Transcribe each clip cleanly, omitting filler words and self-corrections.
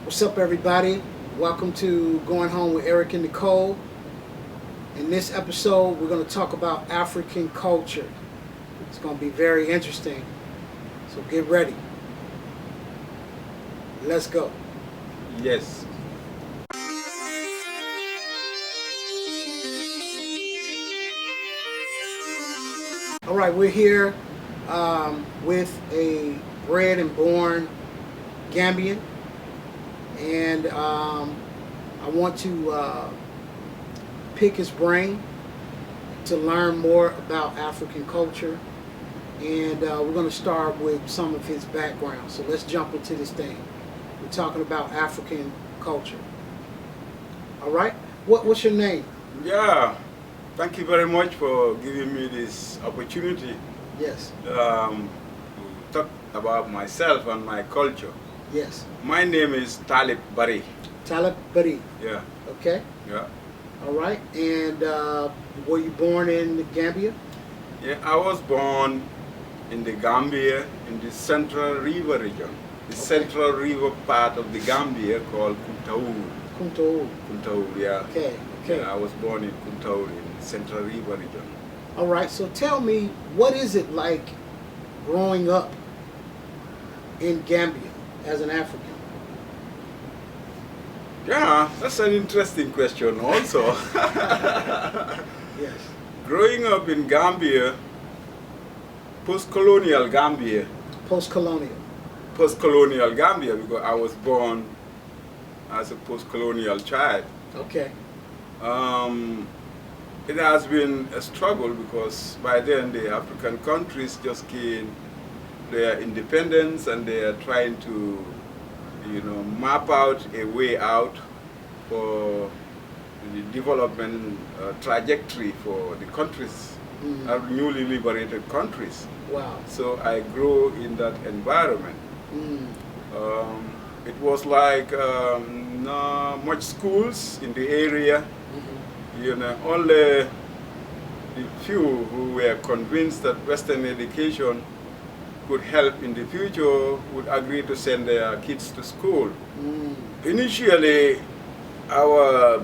What's up, everybody? Welcome to Going Home with Erick and Nicole. In this episode, we're going to talk about African culture. It's going to be very interesting, so get ready. Let's go. Yes. All right, we're here with a bred and born Gambian, and I want to pick his brain to learn more about African culture, and we're going to start with some of his background. So let's jump into this thing. We're talking about African culture. All right, what's your name? Yeah. Thank you very much for giving me this opportunity. Yes. To talk about myself and my culture. Yes. My name is Talib. Talib. Yeah. Okay. Yeah. All right. And were you born in Gambia? Yeah, I was born in the Gambia, in the Central River region. The Central River part of the Gambia called Kuntaul, yeah. Okay. Yeah, I was born in Kuntaul in the Central River region. All right. So tell me, what is it like growing up in Gambia as an African? Yeah, that's an interesting question also. Yes. Growing up in Gambia, post-colonial Gambia. Post-colonial. Post-colonial Gambia, because I was born as a post-colonial child. Okay. It has been a struggle because by then the African countries just gained their independence and they are trying to, map out a way out for the development trajectory for the countries, newly liberated countries. Wow. So I grew in that environment. It was like not much schools in the area. Only the few who were convinced that Western education could help in the future would agree to send their kids to school. Initially, our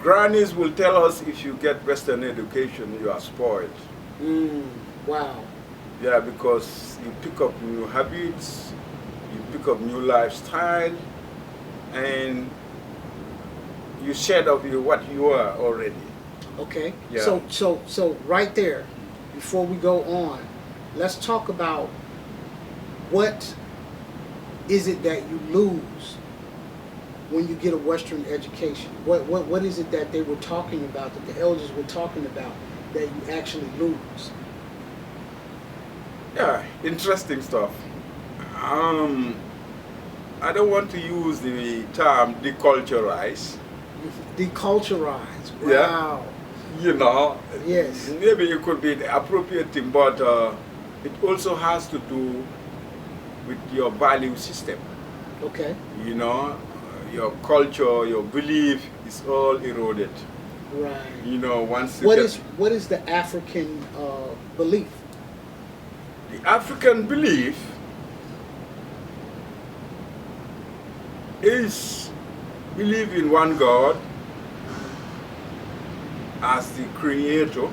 grannies will tell us if you get Western education, you are spoiled. Wow. Yeah, because you pick up new habits, you pick up new lifestyle, and you shed off what you are already. Okay. Yeah. So right there, before we go on, let's talk about what is it that you lose when you get a Western education? What is it that they were talking about, that the elders were talking about, that you actually lose? Yeah, interesting stuff. I don't want to use the term deculturize. Deculturize. Wow. Yeah. Yes. Maybe it could be the appropriate thing, but it also has to do with your value system. Okay. Your culture, your belief is all eroded. Right. Once what is the African belief? The African belief is believe in one God as the creator,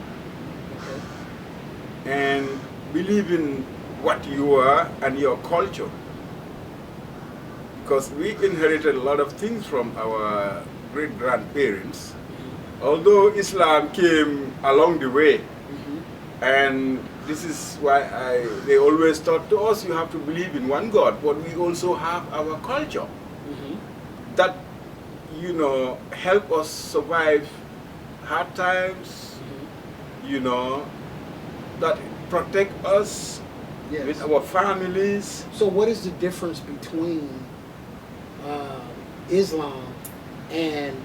and believe in what you are and your culture. Because we inherited a lot of things from our great-grandparents, although Islam came along the way. And this is why they always taught to us, you have to believe in one God, but we also have our culture that, help us survive hard times, that protect us with our families. So what is the difference between Islam and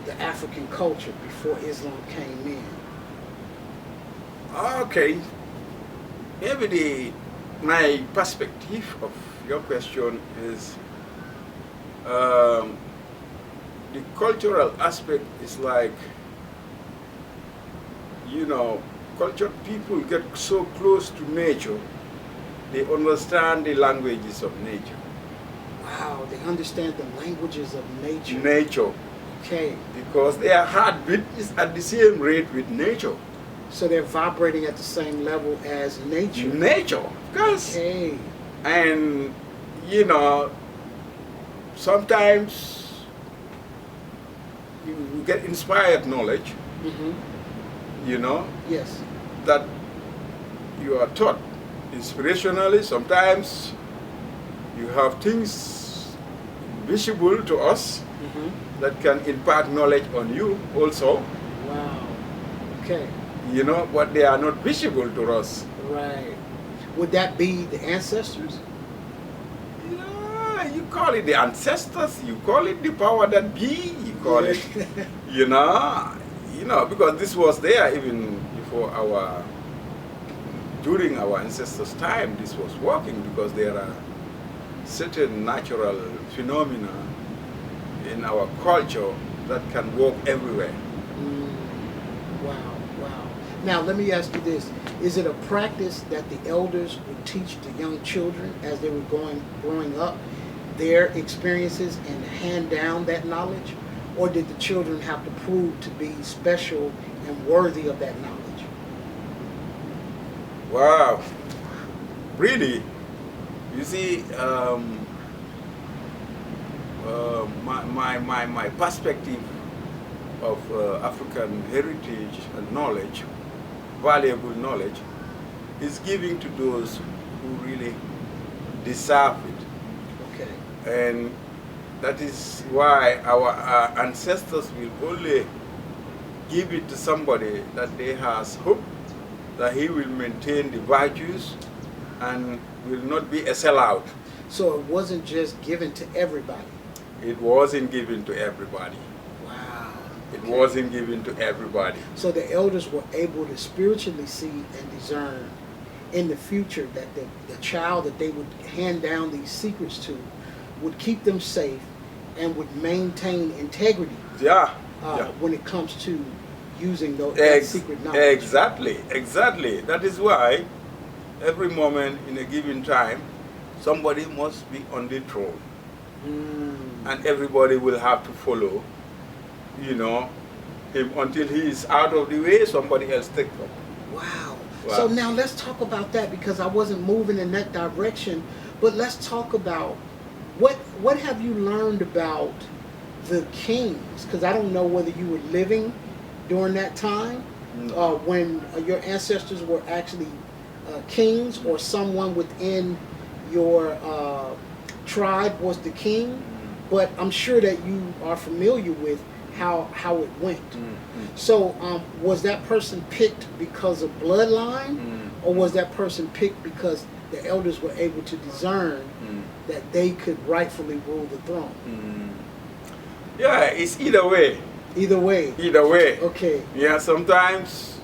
the African culture before Islam came in? Okay, maybe my perspective of your question is the cultural aspect is like, cultured people get so close to nature, they understand the languages of nature. understand the languages of nature. Nature. Okay. Because their heartbeat is at the same rate with nature. So they're vibrating at the same level as nature. Nature. Because, Okay. and you know, sometimes you get inspired knowledge, you know, Yes. that you are taught inspirationally. Sometimes you have things visible to us that can impart knowledge on you also, Wow. Okay. you know, but they are not visible to us. Right. Would that be the ancestors? Yeah, you call it the ancestors, you call it the power that be, you call it, you know, because this was there even before during our ancestors' time, this was working, because there are certain natural phenomena in our culture that can work everywhere. Wow, wow. Now let me ask you this. Is it a practice that the elders would teach the young children as they were growing up their experiences and hand down that knowledge? Or did the children have to prove to be special and worthy of that knowledge? Wow. Really? You see, my perspective of African heritage and knowledge, valuable knowledge, is giving to those who really deserve it. Okay. And that is why our ancestors will only give it to somebody that they has hope that he will maintain the virtues and will not be a sellout. So it wasn't just given to everybody. It wasn't given to everybody. Wow. It wasn't given to everybody. So the elders were able to spiritually see and discern in the future that the child that they would hand down these secrets to would keep them safe and would maintain integrity. Yeah. When it comes to using that secret knowledge. Exactly. That is why every moment in a given time, somebody must be on the throne. And everybody will have to follow, you know, him until he is out of the way, somebody else take him. Wow. So now let's talk about that, because I wasn't moving in that direction, but let's talk about what have you learned about the kings? Because I don't know whether you were living during that time when your ancestors were actually kings, or someone within your tribe was the king, but I'm sure that you are familiar with how it went. So was that person picked because of bloodline, or was that person picked because the elders were able to discern that they could rightfully rule the throne? Yeah, it's either way. Either way. Either way. Okay. Yeah, sometimes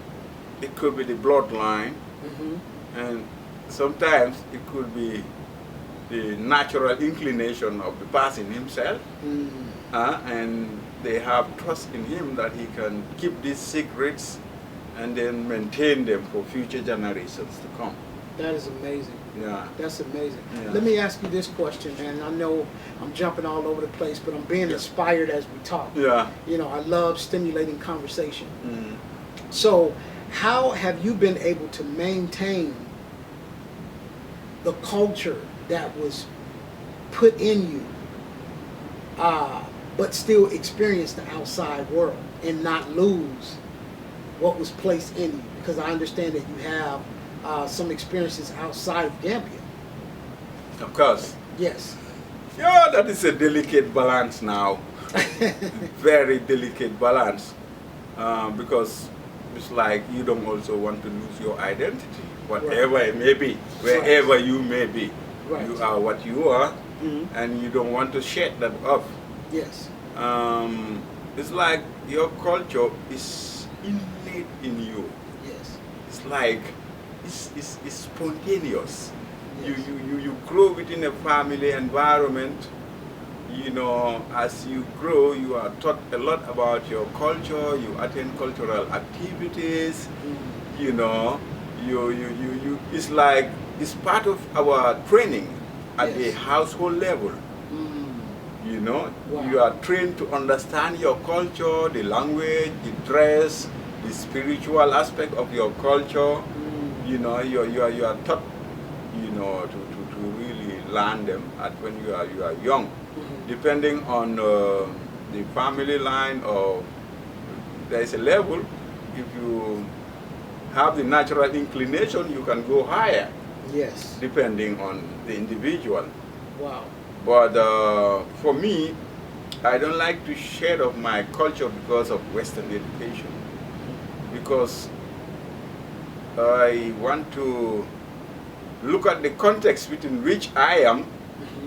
it could be the bloodline, and sometimes it could be the natural inclination of the person himself, and they have trust in him that he can keep these secrets and then maintain them for future generations to come. That is amazing. Yeah. That's amazing. Yeah. Let me ask you this question, and I know I'm jumping all over the place, but I'm being inspired as we talk. Yeah. You know, I love stimulating conversation. So, how have you been able to maintain the culture that was put in you, but still experience the outside world and not lose what was placed in you? Because I understand that you have some experiences outside of Gambia. Of course. Yes. Yeah, that is a delicate balance now. Very delicate balance. Because it's like you don't also want to lose your identity, whatever it may be, wherever you may be. You are what you are, and you don't want to shed that off. Yes. It's like your culture is innate in you. Yes. It's like it's spontaneous. Yes. You grow within a family environment. You know, as you grow, you are taught a lot about your culture. You attend cultural activities. You know, it's like it's part of our training at the household level. You know, Wow. you are trained to understand your culture, the language, the dress, the spiritual aspect of your culture. You know, you are taught, you know, to really learn them when you are young, depending on the family line, or there is a level. If you have the natural inclination, you can go higher. Yes. Depending on the individual. Wow. But for me, I don't like to share of my culture because of Western education. Because I want to look at the context within which I am,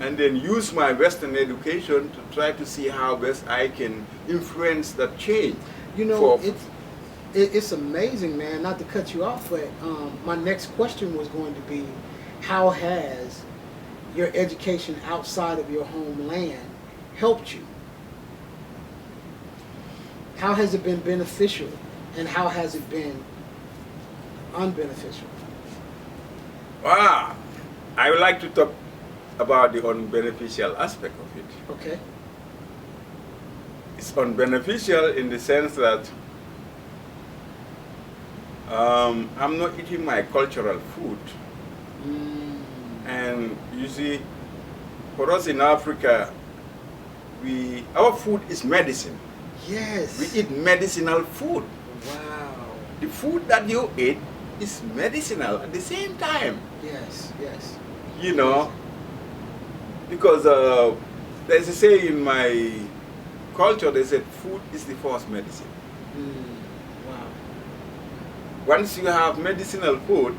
and then use my Western education to try to see how best I can influence that change. You know, it's amazing, man, not to cut you off, but my next question was going to be, how has your education outside of your homeland helped you? How has it been beneficial, and how has it been unbeneficial? Ah, I would like to talk about the unbeneficial aspect of it. Okay. It's unbeneficial in the sense that I'm not eating my cultural food. And you see, for us in Africa, our food is medicine. Yes. We eat medicinal food. Wow. The food that you eat is medicinal at the same time. Yes, yes. You know, because there's a saying in my culture, they said food is the first medicine. Wow. Once you have medicinal food,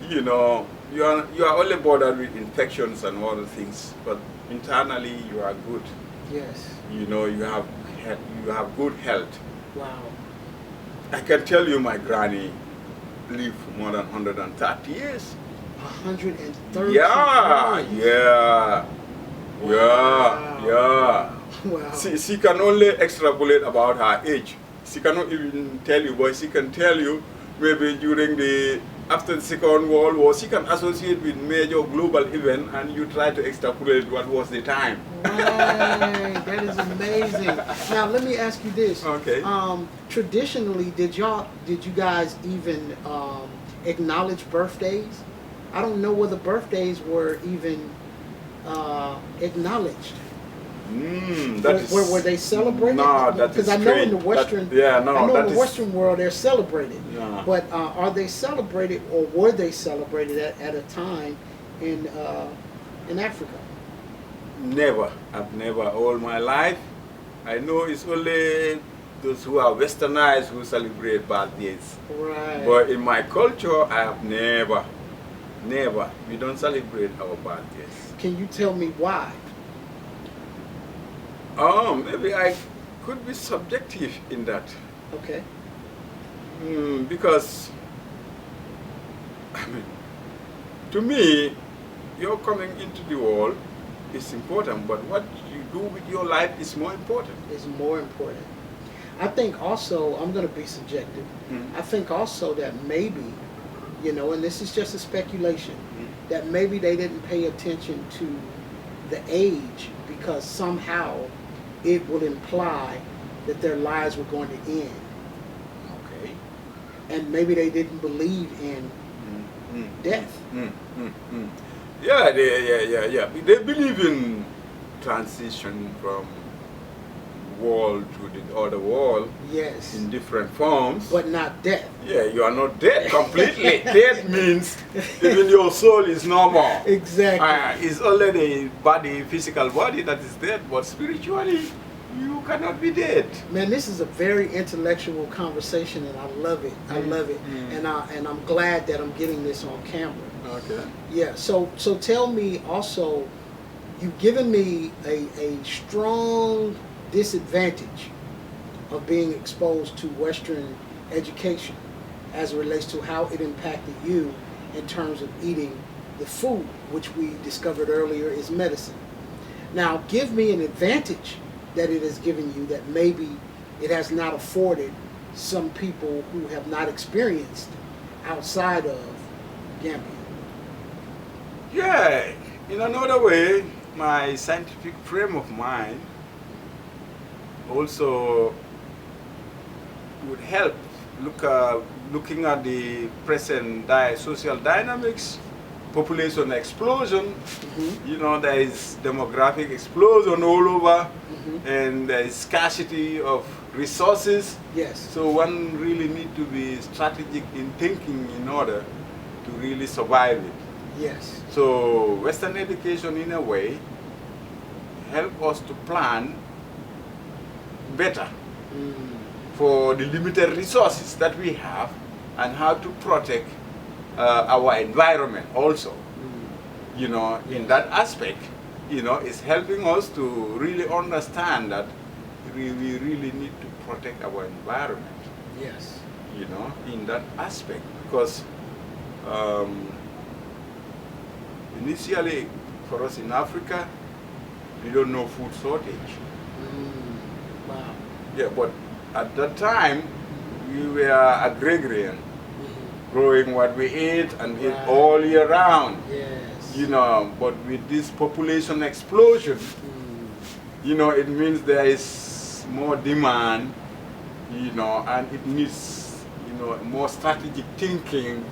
you know, you are only bothered with infections and all the things, but internally you are good. Yes. You know, you have good health. Wow. I can tell you my granny lived for more than 130 years. 130 Yeah, years. yeah, Wow. yeah. Wow. She can only extrapolate about her age. She cannot even tell you, but she can tell you maybe after the Second World War, she can associate with major global event, and you try to extrapolate what was the time. Right, that is amazing. Now let me ask you this. Okay. Traditionally, did you guys even acknowledge birthdays? I don't know whether birthdays were even acknowledged. Were they celebrated? No, that is because I know in the Western, in the Western world they're celebrated. Yeah. But are they celebrated, or were they celebrated at a time in Africa? Never. I've never. All my life, I know it's only those who are westernized who celebrate birthdays. Right. But in my culture, I have never. We don't celebrate our birthdays. Can you tell me why? Maybe I could be subjective in that. Okay. Because, I mean, to me, you're coming into the world is important, but what you do with your life is more important. Is more important. I think also, I'm going to be subjective. I think also that maybe, you know, and this is just a speculation, that maybe they didn't pay attention to the age, because somehow it would imply that their lives were going to end. Okay. And maybe they didn't believe in death. Yeah, they believe in transition from world to the other world. Yes. In different forms. But not death. Yeah, you are not dead completely. Death means even your soul is normal. Exactly. It's only the body, physical body that is dead, but spiritually, you cannot be dead. Man, this is a very intellectual conversation, and I love it. I love it, and I'm glad that I'm getting this on camera. Okay. Yeah. So tell me also, you've given me a strong disadvantage of being exposed to Western education as it relates to how it impacted you in terms of eating the food, which we discovered earlier is medicine. Now, give me an advantage that it has given you that maybe it has not afforded some people who have not experienced outside of Gambia. Yeah, in another way, my scientific frame of mind also would help looking at the present social dynamics, population explosion. You know, there is demographic explosion all over, and there is scarcity of resources. Yes. So one really need to be strategic in thinking in order to really survive it. Yes. So Western education, in a way, help us to plan better for the limited resources that we have, and how to protect our environment also. You know, in that aspect, you know, it's helping us to really understand that we really need to protect our environment. Yes. You know, in that aspect, because initially for us in Africa, we don't know food shortage. Wow. Yeah, but at that time, we were agrarian, growing what we ate and eat all year round. Yes. You know, but with this population explosion, you know, it means there is more demand, you know, and it needs, you know, more strategic thinking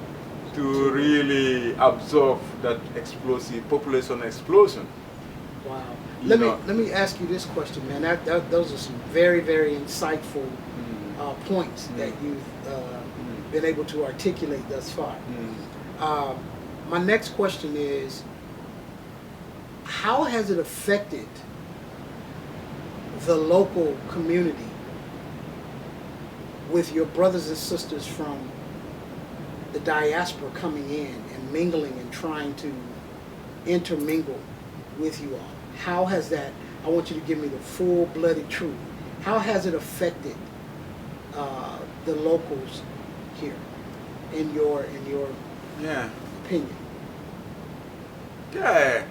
to really absorb that explosive population explosion. Wow. Let me ask you this question, man. Those are some very, very insightful points that you've been able to articulate thus far. My next question is, how has it affected the local community with your brothers and sisters from the diaspora coming in and mingling and trying to intermingle with you all? How has that, I want you to give me the full-blooded truth, how has it affected the locals here, in your opinion? Yeah,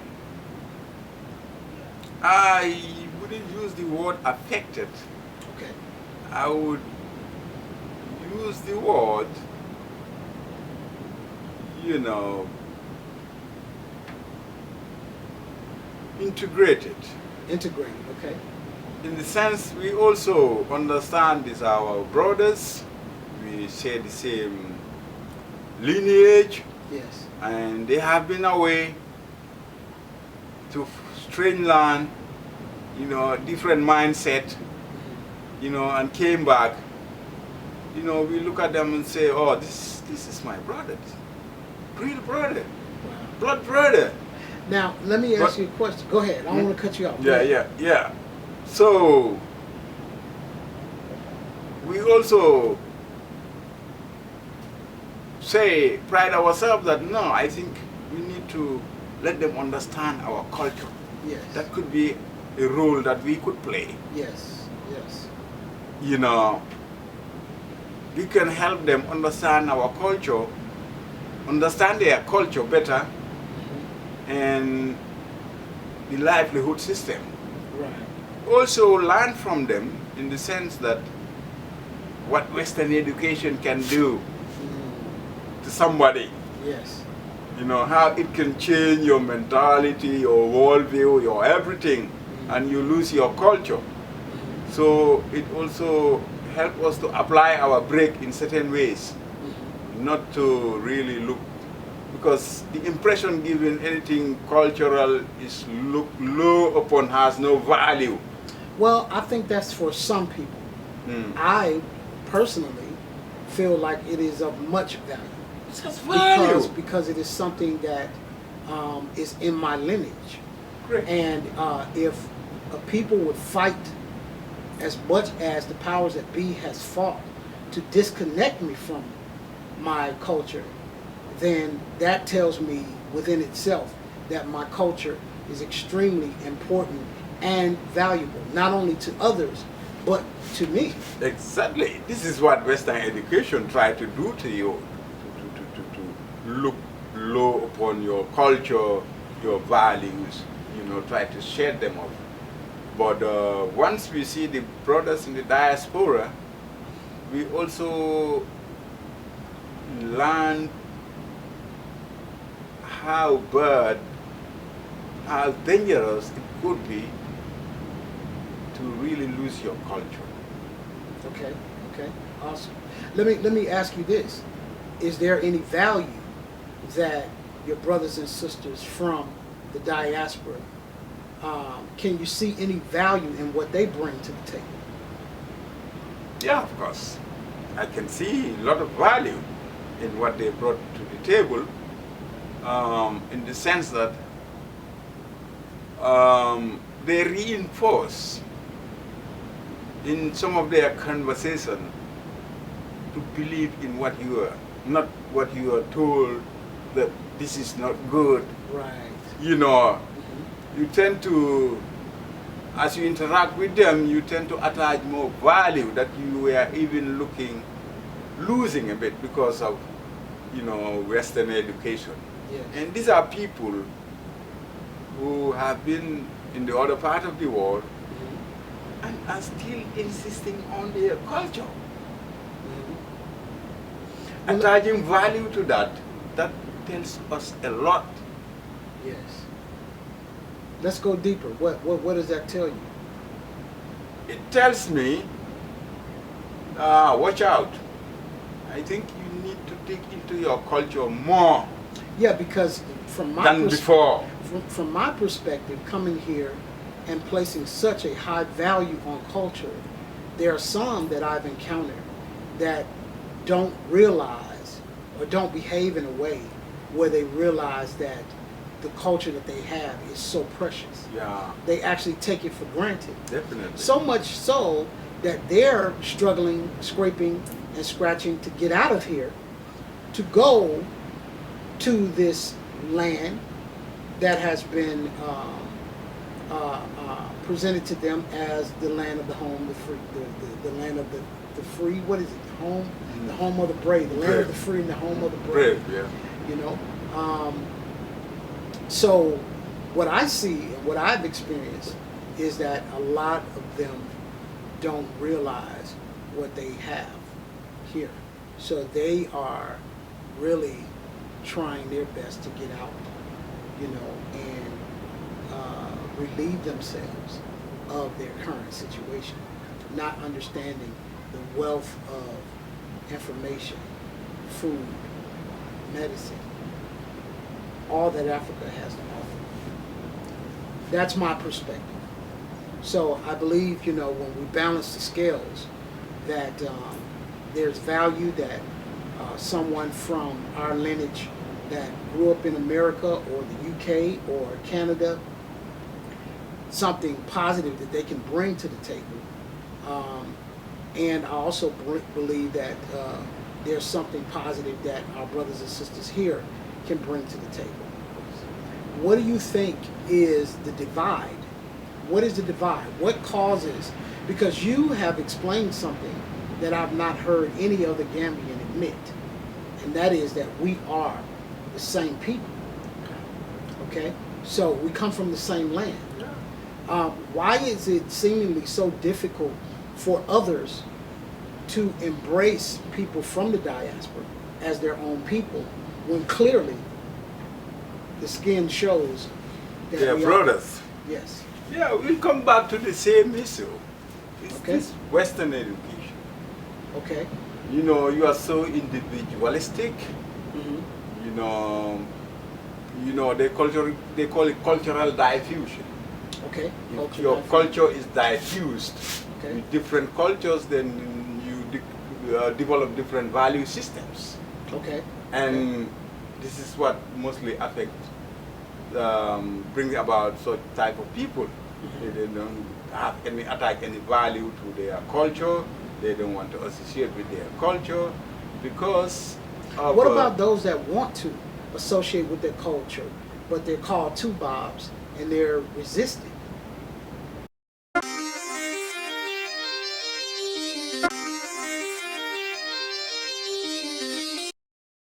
I wouldn't use the word affected. Okay. I would use the word, you know, integrated. Integrated, okay. In the sense, we also understand these are our brothers. We share the same lineage. Yes. And they have been away to strange land, you know, different mindset, you know, and came back. You know, we look at them and say, oh, this is my brother, real brother, blood brother. Now, let me ask you a question. Go ahead. I don't want to cut you off. Yeah. So, we also pride ourselves that, no, I think we need to let them understand our culture. Yes. That could be a role that we could play. Yes. You know, we can help them understand our culture, understand their culture better, and the livelihood system. Right. Also learn from them in the sense that what Western education can do to somebody. Yes. You know, how it can change your mentality, your worldview, your everything, and you lose your culture. So it also helps us to apply our break in certain ways, not to really look, because the impression given anything cultural is looked low upon, has no value. Well, I think that's for some people. I personally feel like it is of much value. Because it is something that is in my lineage. Great. And if a people would fight as much as the powers that be has fought to disconnect me from my culture, then that tells me within itself that my culture is extremely important and valuable, not only to others, but to me. Exactly. This is what Western education tried to do to you, to look low upon your culture, your values, you know, try to shed them off. But once we see the brothers in the diaspora, we also learn how bad how dangerous it could be to really lose your culture. Okay, okay, awesome. Let me ask you this: is there any value that your brothers and sisters from the diaspora, can you see any value in what they bring to the table? Yeah, of course. I can see a lot of value in what they brought to the table, in the sense that they reinforce in some of their conversation to believe in what you are, not what you are told that this is not good. Right. You know, you tend to, as you interact with them, you tend to attach more value that you were even losing a bit because of, you know, Western education. Yes. And these are people who have been in the other part of the world and are still insisting on their culture. Attaching value to that tells us a lot. Yes. Let's go deeper. What does that tell you? It tells me, watch out. I think you need to dig into your culture more Yeah, because from my than before. From my perspective, coming here and placing such a high value on culture, there are some that I've encountered that don't realize or don't behave in a way where they realize that the culture that they have is so precious. Yeah, They actually take it for granted. definitely. So much so that they're struggling, scraping, and scratching to get out of here, to go to this land that has been presented to them as the land of the home, the free, the land of the free. What is it? Home, the home of the brave, the land of the free, and the home of the brave. Yeah. You know. So what I see, what I've experienced, is that a lot of them don't realize what they have here. So they are really trying their best to get out, you know, and relieve themselves of their current situation, not understanding the wealth of information, food, medicine, all that Africa has to offer. That's my perspective. So I believe, you know, when we balance the scales, that there's value that someone from our lineage that grew up in America or the UK or Canada, something positive that they can bring to the table. And I also believe that there's something positive that our brothers and sisters here can bring to the table. What do you think is the divide? What is the divide? What causes? Because you have explained something that I've not heard any other Gambian admit, and that is that we are the same people. Okay? So we come from the same land. Why is it seemingly so difficult for others to embrace people from the diaspora as their own people, when clearly the skin shows that They are we brothers. Are? Yes. Yeah, we'll come back to the same issue. It's Okay. this Western education. Okay. You know, you are so individualistic. Mm-hmm. You know, they call it cultural diffusion. Okay. If your culture is diffused Okay. with different cultures, then you develop different value systems. Okay. And this is what mostly affects, brings about such type of people. They don't have attach any value to their culture. They don't want to associate with their culture because of... What about those that want to associate with their culture, but they're called two Bobs and they're resistant?